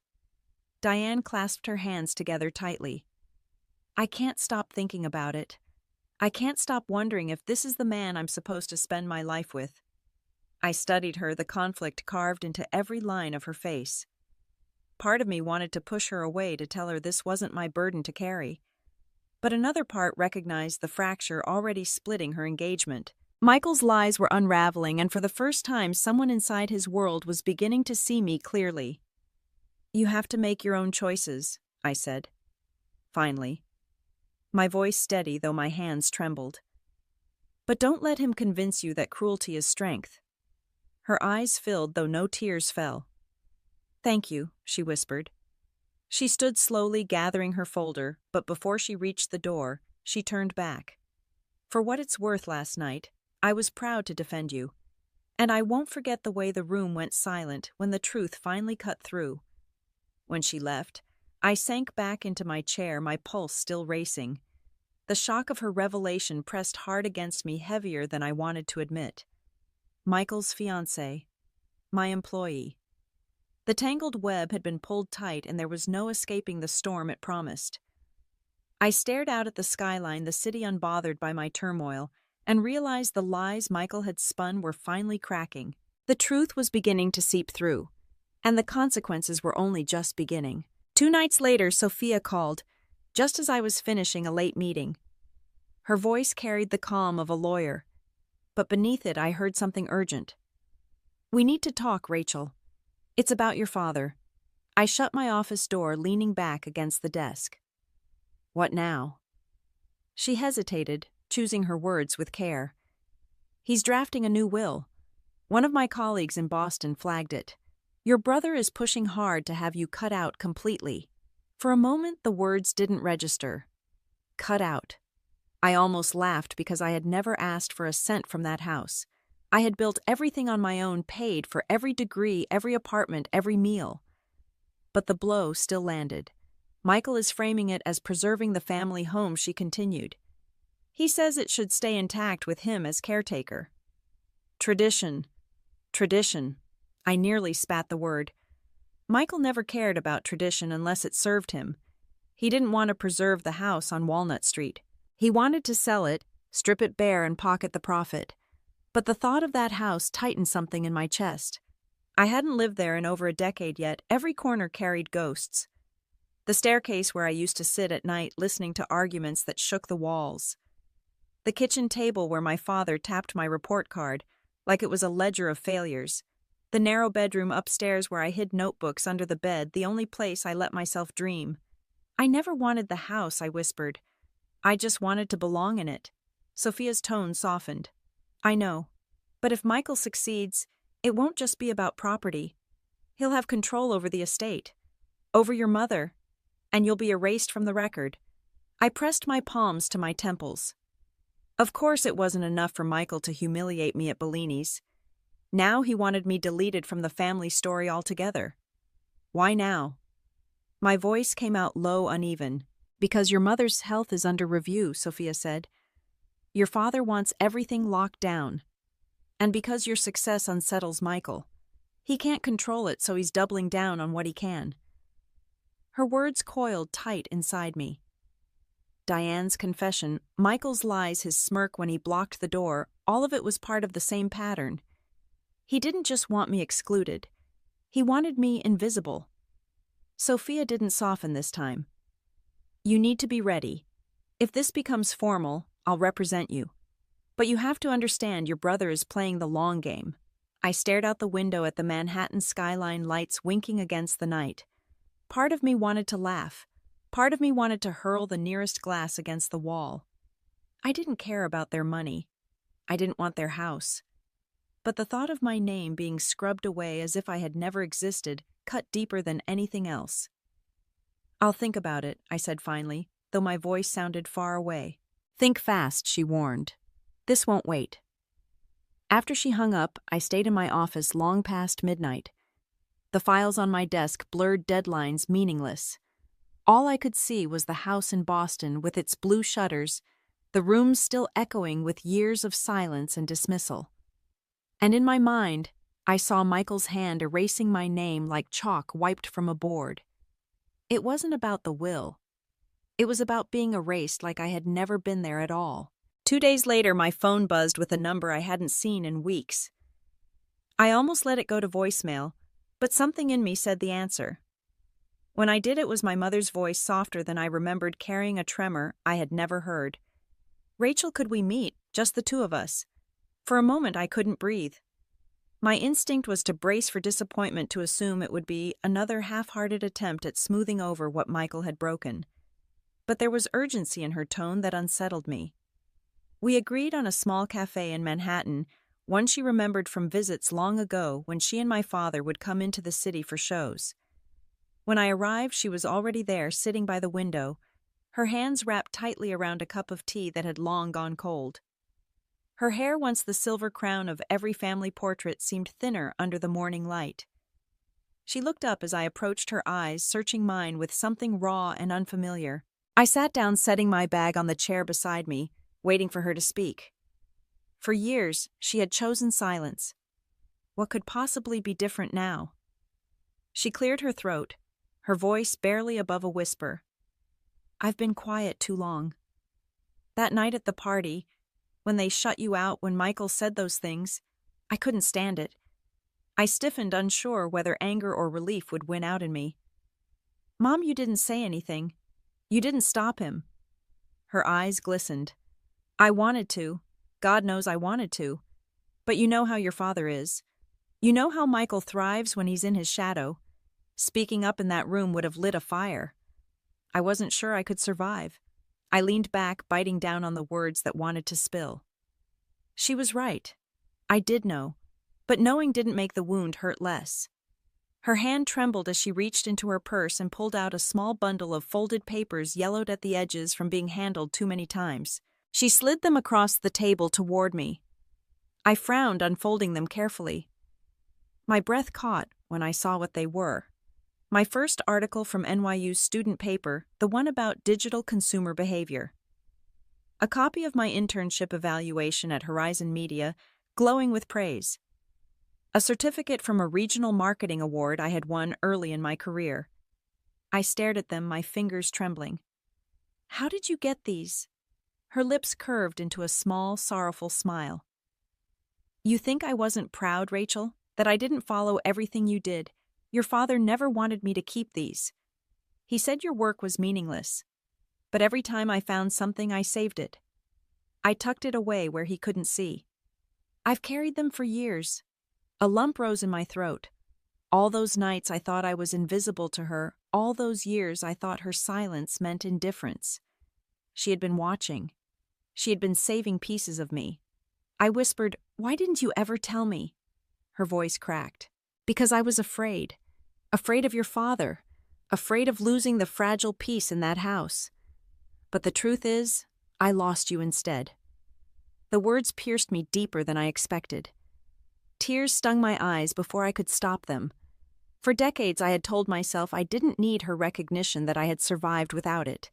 Diane clasped her hands together tightly. "I can't stop thinking about it. I can't stop wondering if this is the man I'm supposed to spend my life with." I studied her, the conflict carved into every line of her face. Part of me wanted to push her away, to tell her this wasn't my burden to carry. But another part recognized the fracture already splitting her engagement. Michael's lies were unraveling, and for the first time someone inside his world was beginning to see me clearly. "You have to make your own choices," I said. Finally. My voice steady, though my hands trembled. "But don't let him convince you that cruelty is strength." Her eyes filled, though no tears fell. "Thank you," she whispered. She stood slowly gathering her folder, but before she reached the door, she turned back. "For what it's worth last night, I was proud to defend you. And I won't forget the way the room went silent when the truth finally cut through." When she left, I sank back into my chair, my pulse still racing. The shock of her revelation pressed hard against me, heavier than I wanted to admit. Michael's fiancée. My employee. The tangled web had been pulled tight, and there was no escaping the storm it promised. I stared out at the skyline, the city unbothered by my turmoil, and realized the lies Michael had spun were finally cracking. The truth was beginning to seep through, and the consequences were only just beginning. 2 nights later, Sophia called, just as I was finishing a late meeting. Her voice carried the calm of a lawyer, but beneath it I heard something urgent. "We need to talk, Rachel. It's about your father." I shut my office door, leaning back against the desk. "What now?" She hesitated, choosing her words with care. "He's drafting a new will. One of my colleagues in Boston flagged it. Your brother is pushing hard to have you cut out completely." For a moment, the words didn't register. Cut out. I almost laughed because I had never asked for a cent from that house. I had built everything on my own, paid for every degree, every apartment, every meal. But the blow still landed. "Michael is framing it as preserving the family home," she continued. "He says it should stay intact with him as caretaker." Tradition. Tradition. I nearly spat the word. Michael never cared about tradition unless it served him. He didn't want to preserve the house on Walnut Street. He wanted to sell it, strip it bare, and pocket the profit. But the thought of that house tightened something in my chest. I hadn't lived there in over a decade yet. Every corner carried ghosts. The staircase where I used to sit at night listening to arguments that shook the walls. The kitchen table where my father tapped my report card like it was a ledger of failures. The narrow bedroom upstairs where I hid notebooks under the bed, the only place I let myself dream. "I never wanted the house," I whispered. "I just wanted to belong in it." Sophia's tone softened. "I know. But if Michael succeeds, it won't just be about property. He'll have control over the estate, over your mother, and you'll be erased from the record." I pressed my palms to my temples. Of course it wasn't enough for Michael to humiliate me at Bellini's. Now he wanted me deleted from the family story altogether. Why now? My voice came out low, uneven. "Because your mother's health is under review," Sophia said. "Your father wants everything locked down. And because your success unsettles Michael. He can't control it, so he's doubling down on what he can." Her words coiled tight inside me. Diane's confession, Michael's lies, his smirk when he blocked the door, all of it was part of the same pattern. He didn't just want me excluded. He wanted me invisible. Sophia didn't soften this time. "You need to be ready. If this becomes formal, I'll represent you. But you have to understand your brother is playing the long game." I stared out the window at the Manhattan skyline, lights winking against the night. Part of me wanted to laugh. Part of me wanted to hurl the nearest glass against the wall. I didn't care about their money. I didn't want their house. But the thought of my name being scrubbed away as if I had never existed cut deeper than anything else. "I'll think about it," I said finally, though my voice sounded far away. "Think fast," she warned. "This won't wait." After she hung up, I stayed in my office long past midnight. The files on my desk blurred deadlines meaningless. All I could see was the house in Boston with its blue shutters, the rooms still echoing with years of silence and dismissal. And in my mind, I saw Michael's hand erasing my name like chalk wiped from a board. It wasn't about the will. It was about being erased like I had never been there at all. 2 days later, my phone buzzed with a number I hadn't seen in weeks. I almost let it go to voicemail, but something in me said the answer. When I did, it was my mother's voice, softer than I remembered, carrying a tremor I had never heard. "Rachel, could we meet? Just the two of us." For a moment, I couldn't breathe. My instinct was to brace for disappointment, to assume it would be another half-hearted attempt at smoothing over what Michael had broken. But there was urgency in her tone that unsettled me. We agreed on a small cafe in Manhattan, one she remembered from visits long ago when she and my father would come into the city for shows. When I arrived, she was already there, sitting by the window, her hands wrapped tightly around a cup of tea that had long gone cold. Her hair, once the silver crown of every family portrait, seemed thinner under the morning light. She looked up as I approached, her eyes searching mine with something raw and unfamiliar. I sat down, setting my bag on the chair beside me, waiting for her to speak. For years, she had chosen silence. What could possibly be different now? She cleared her throat, her voice barely above a whisper. I've been quiet too long. That night at the party, when they shut you out, when Michael said those things, I couldn't stand it. I stiffened, unsure whether anger or relief would win out in me. Mom, you didn't say anything. You didn't stop him. Her eyes glistened. I wanted to. God knows I wanted to. But you know how your father is. You know how Michael thrives when he's in his shadow. Speaking up in that room would have lit a fire. I wasn't sure I could survive. I leaned back, biting down on the words that wanted to spill. She was right. I did know. But knowing didn't make the wound hurt less. Her hand trembled as she reached into her purse and pulled out a small bundle of folded papers yellowed at the edges from being handled too many times. She slid them across the table toward me. I frowned, unfolding them carefully. My breath caught when I saw what they were. My first article from NYU's student paper, the one about digital consumer behavior. A copy of my internship evaluation at Horizon Media, glowing with praise. A certificate from a regional marketing award I had won early in my career. I stared at them, my fingers trembling. How did you get these? Her lips curved into a small, sorrowful smile. You think I wasn't proud, Rachel? That I didn't follow everything you did? Your father never wanted me to keep these. He said your work was meaningless. But every time I found something, I saved it. I tucked it away where he couldn't see. I've carried them for years. A lump rose in my throat. All those nights I thought I was invisible to her, all those years I thought her silence meant indifference. She had been watching. She had been saving pieces of me. I whispered, "Why didn't you ever tell me?" Her voice cracked. Because I was afraid. Afraid of your father. Afraid of losing the fragile piece in that house. But the truth is, I lost you instead. The words pierced me deeper than I expected. Tears stung my eyes before I could stop them. For decades I had told myself I didn't need her recognition, that I had survived without it.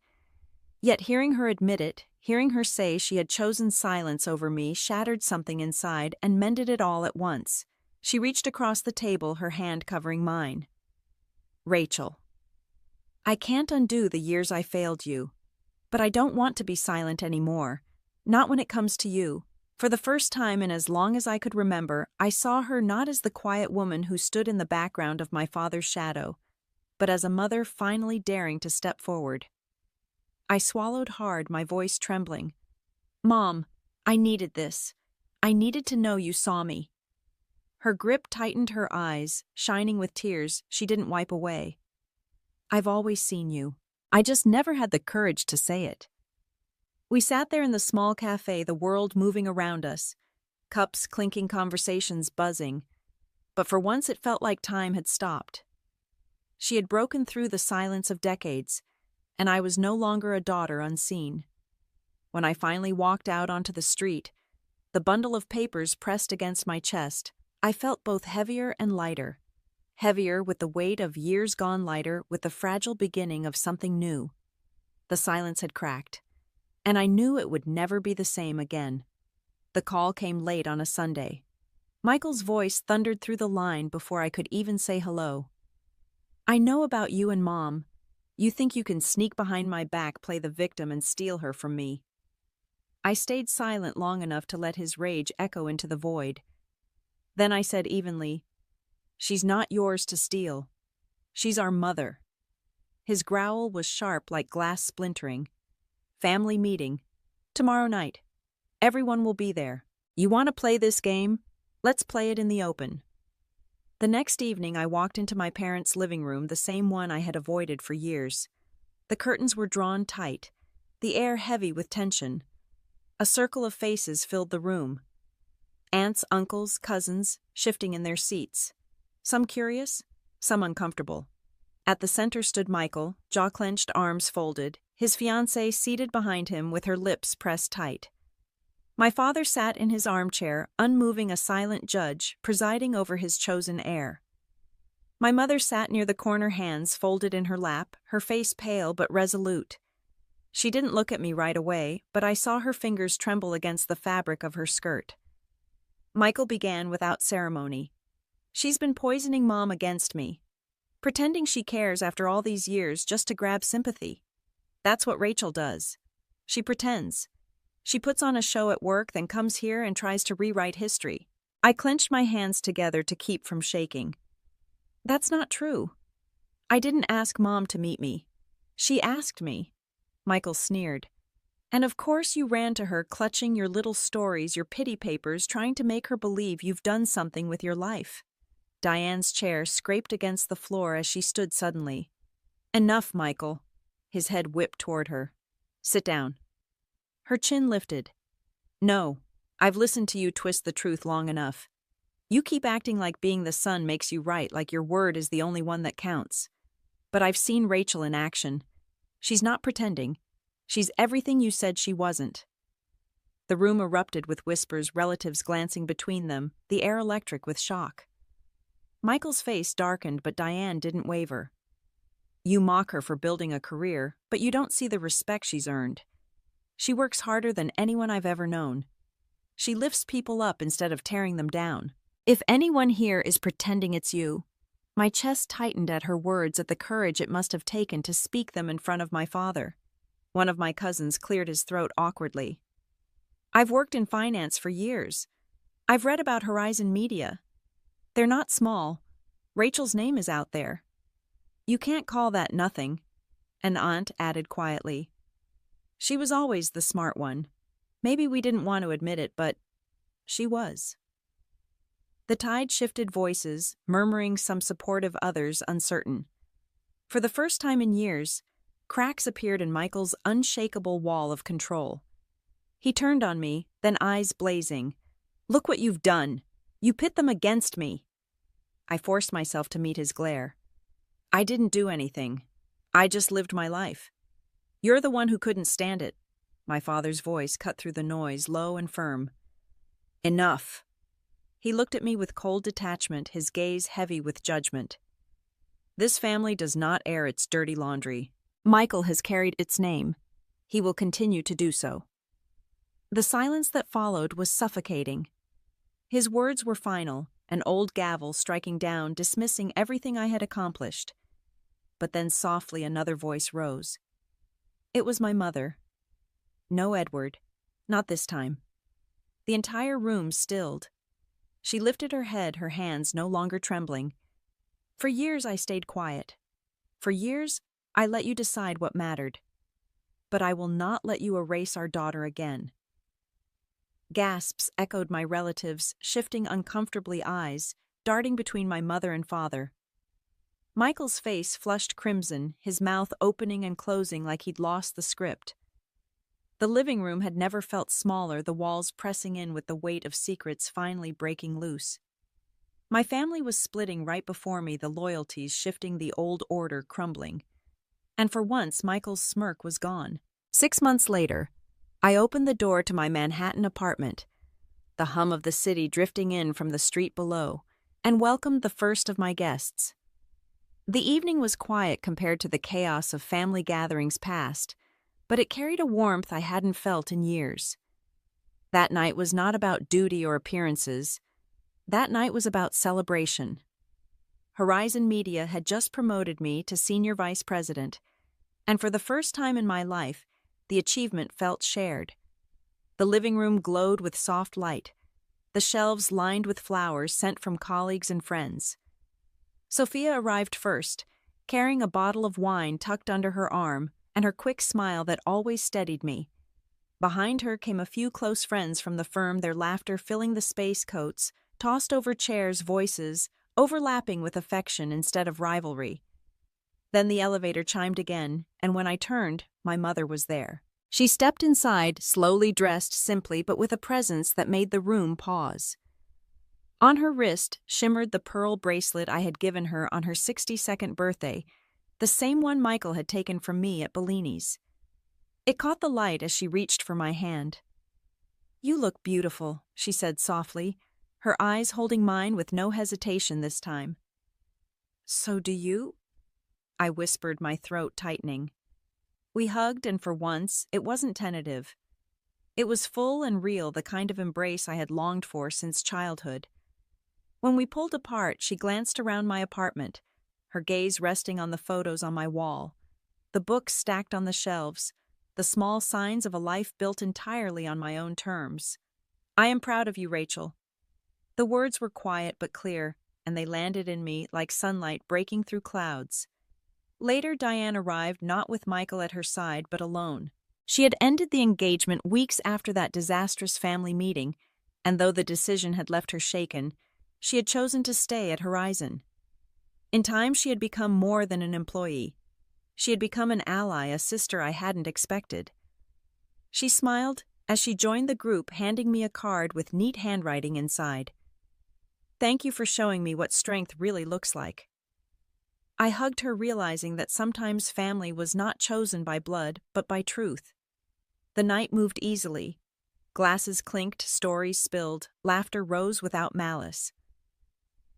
Yet hearing her admit it, hearing her say she had chosen silence over me, shattered something inside and mended it all at once. She reached across the table, her hand covering mine. Rachel, I can't undo the years I failed you, but I don't want to be silent anymore. Not when it comes to you. For the first time in as long as I could remember, I saw her not as the quiet woman who stood in the background of my father's shadow, but as a mother finally daring to step forward. I swallowed hard, my voice trembling. Mom, I needed this. I needed to know you saw me. Her grip tightened, her eyes, shining with tears she didn't wipe away. I've always seen you. I just never had the courage to say it. We sat there in the small cafe, the world moving around us, cups clinking, conversations buzzing. But for once it felt like time had stopped. She had broken through the silence of decades, and I was no longer a daughter unseen. When I finally walked out onto the street, the bundle of papers pressed against my chest, I felt both heavier and lighter. Heavier with the weight of years gone, lighter with the fragile beginning of something new. The silence had cracked, and I knew it would never be the same again. The call came late on a Sunday. Michael's voice thundered through the line before I could even say hello. I know about you and Mom. You think you can sneak behind my back, play the victim, and steal her from me. I stayed silent long enough to let his rage echo into the void. Then I said evenly, She's not yours to steal. She's our mother. His growl was sharp like glass splintering. Family meeting. Tomorrow night. Everyone will be there. You want to play this game? Let's play it in the open. The next evening I walked into my parents' living room, the same one I had avoided for years. The curtains were drawn tight, the air heavy with tension. A circle of faces filled the room. Aunts, uncles, cousins, shifting in their seats. Some curious, some uncomfortable. At the center stood Michael, jaw-clenched, arms folded, his fiancée seated behind him with her lips pressed tight. My father sat in his armchair, unmoving, a silent judge, presiding over his chosen heir. My mother sat near the corner, hands folded in her lap, her face pale but resolute. She didn't look at me right away, but I saw her fingers tremble against the fabric of her skirt. Michael began without ceremony. "She's been poisoning Mom against me. Pretending she cares after all these years just to grab sympathy. That's what Rachel does. She pretends. She puts on a show at work, then comes here and tries to rewrite history." I clenched my hands together to keep from shaking. "That's not true. I didn't ask Mom to meet me. She asked me." Michael sneered. "And of course you ran to her, clutching your little stories, your pity papers, trying to make her believe you've done something with your life." Diane's chair scraped against the floor as she stood suddenly. "Enough, Michael." His head whipped toward her. "Sit down." Her chin lifted. "No, I've listened to you twist the truth long enough. You keep acting like being the son makes you right, like your word is the only one that counts. But I've seen Rachel in action. She's not pretending. She's everything you said she wasn't." The room erupted with whispers, relatives glancing between them, the air electric with shock. Michael's face darkened, but Diane didn't waver. "You mock her for building a career, but you don't see the respect she's earned. She works harder than anyone I've ever known. She lifts people up instead of tearing them down. If anyone here is pretending, it's you." My chest tightened at her words, at the courage it must have taken to speak them in front of my father. One of my cousins cleared his throat awkwardly. "I've worked in finance for years. I've read about Horizon Media. They're not small. Rachel's name is out there. You can't call that nothing." An aunt added quietly. "She was always the smart one. Maybe we didn't want to admit it, but she was." The tide shifted, voices, murmuring, some supportive, others uncertain. For the first time in years, cracks appeared in Michael's unshakable wall of control. He turned on me, then eyes blazing. "Look what you've done. You pit them against me." I forced myself to meet his glare. "I didn't do anything. I just lived my life. You're the one who couldn't stand it." My father's voice cut through the noise, low and firm. "Enough." He looked at me with cold detachment, his gaze heavy with judgment. "This family does not air its dirty laundry. Michael has carried its name. He will continue to do so." The silence that followed was suffocating. His words were final, an old gavel striking down, dismissing everything I had accomplished. But then softly another voice rose. It was my mother. "No, Edward. Not this time." The entire room stilled. She lifted her head, her hands no longer trembling. "For years I stayed quiet. For years I let you decide what mattered. But I will not let you erase our daughter again." Gasps echoed my relatives, shifting uncomfortably, eyes darting between my mother and father. Michael's face flushed crimson, his mouth opening and closing like he'd lost the script. The living room had never felt smaller, the walls pressing in with the weight of secrets finally breaking loose. My family was splitting right before me, the loyalties shifting, the old order crumbling. And for once, Michael's smirk was gone. 6 months later, I opened the door to my Manhattan apartment, the hum of the city drifting in from the street below, and welcomed the first of my guests. The evening was quiet compared to the chaos of family gatherings past, but it carried a warmth I hadn't felt in years. That night was not about duty or appearances. That night was about celebration. Horizon Media had just promoted me to senior vice president, and for the first time in my life, the achievement felt shared. The living room glowed with soft light, the shelves lined with flowers sent from colleagues and friends. Sophia arrived first, carrying a bottle of wine tucked under her arm and her quick smile that always steadied me. Behind her came a few close friends from the firm, their laughter filling the space, coats tossed over chairs, voices overlapping with affection instead of rivalry. Then the elevator chimed again, and when I turned, my mother was there. She stepped inside, slowly dressed simply but with a presence that made the room pause. On her wrist shimmered the pearl bracelet I had given her on her 62nd birthday, the same one Michael had taken from me at Bellini's. It caught the light as she reached for my hand. "You look beautiful," she said softly, her eyes holding mine with no hesitation this time. "So do you?" I whispered, my throat tightening. We hugged, and for once, it wasn't tentative. It was full and real, the kind of embrace I had longed for since childhood. When we pulled apart, she glanced around my apartment, her gaze resting on the photos on my wall, the books stacked on the shelves, the small signs of a life built entirely on my own terms. "I am proud of you, Rachel." The words were quiet but clear, and they landed in me like sunlight breaking through clouds. Later, Diane arrived, not with Michael at her side, but alone. She had ended the engagement weeks after that disastrous family meeting, and though the decision had left her shaken, she had chosen to stay at Horizon. In time, she had become more than an employee. She had become an ally, a sister I hadn't expected. She smiled as she joined the group, handing me a card with neat handwriting inside. "Thank you for showing me what strength really looks like." I hugged her, realizing that sometimes family was not chosen by blood, but by truth. The night moved easily. Glasses clinked, stories spilled, laughter rose without malice.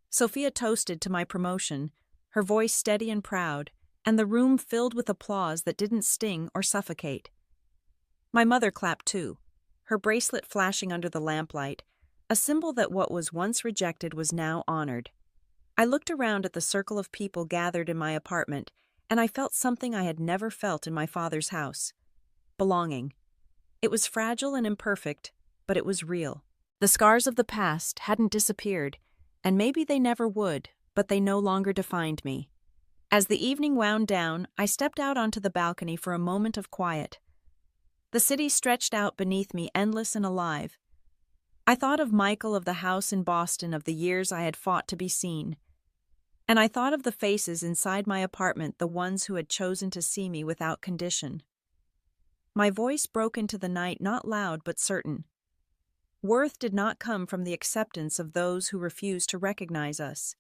Sophia toasted to my promotion, her voice steady and proud, and the room filled with applause that didn't sting or suffocate. My mother clapped too, her bracelet flashing under the lamplight, a symbol that what was once rejected was now honored. I looked around at the circle of people gathered in my apartment, and I felt something I had never felt in my father's house: belonging. It was fragile and imperfect, but it was real. The scars of the past hadn't disappeared, and maybe they never would, but they no longer defined me. As the evening wound down, I stepped out onto the balcony for a moment of quiet. The city stretched out beneath me, endless and alive. I thought of Michael, of the house in Boston, of the years I had fought to be seen. And I thought of the faces inside my apartment, the ones who had chosen to see me without condition. My voice broke into the night, not loud but certain. Worth did not come from the acceptance of those who refused to recognize us.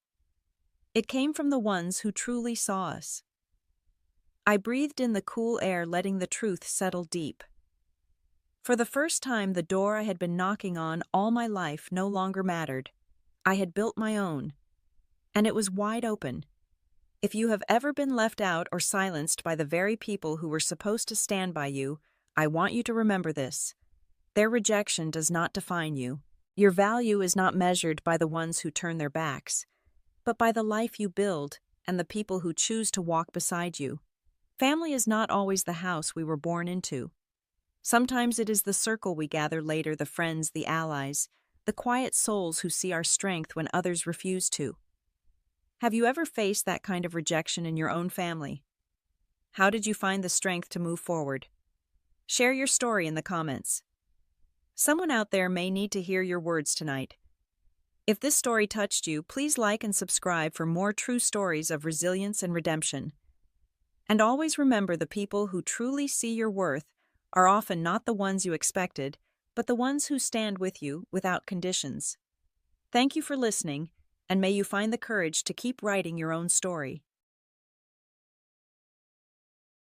It came from the ones who truly saw us. I breathed in the cool air, letting the truth settle deep. For the first time, the door I had been knocking on all my life no longer mattered. I had built my own, and it was wide open. If you have ever been left out or silenced by the very people who were supposed to stand by you, I want you to remember this. Their rejection does not define you. Your value is not measured by the ones who turn their backs, but by the life you build and the people who choose to walk beside you. Family is not always the house we were born into. Sometimes it is the circle we gather later, the friends, the allies, the quiet souls who see our strength when others refuse to. Have you ever faced that kind of rejection in your own family? How did you find the strength to move forward? Share your story in the comments. Someone out there may need to hear your words tonight. If this story touched you, please like and subscribe for more true stories of resilience and redemption. And always remember, the people who truly see your worth are often not the ones you expected, but the ones who stand with you without conditions. Thank you for listening, and may you find the courage to keep writing your own story.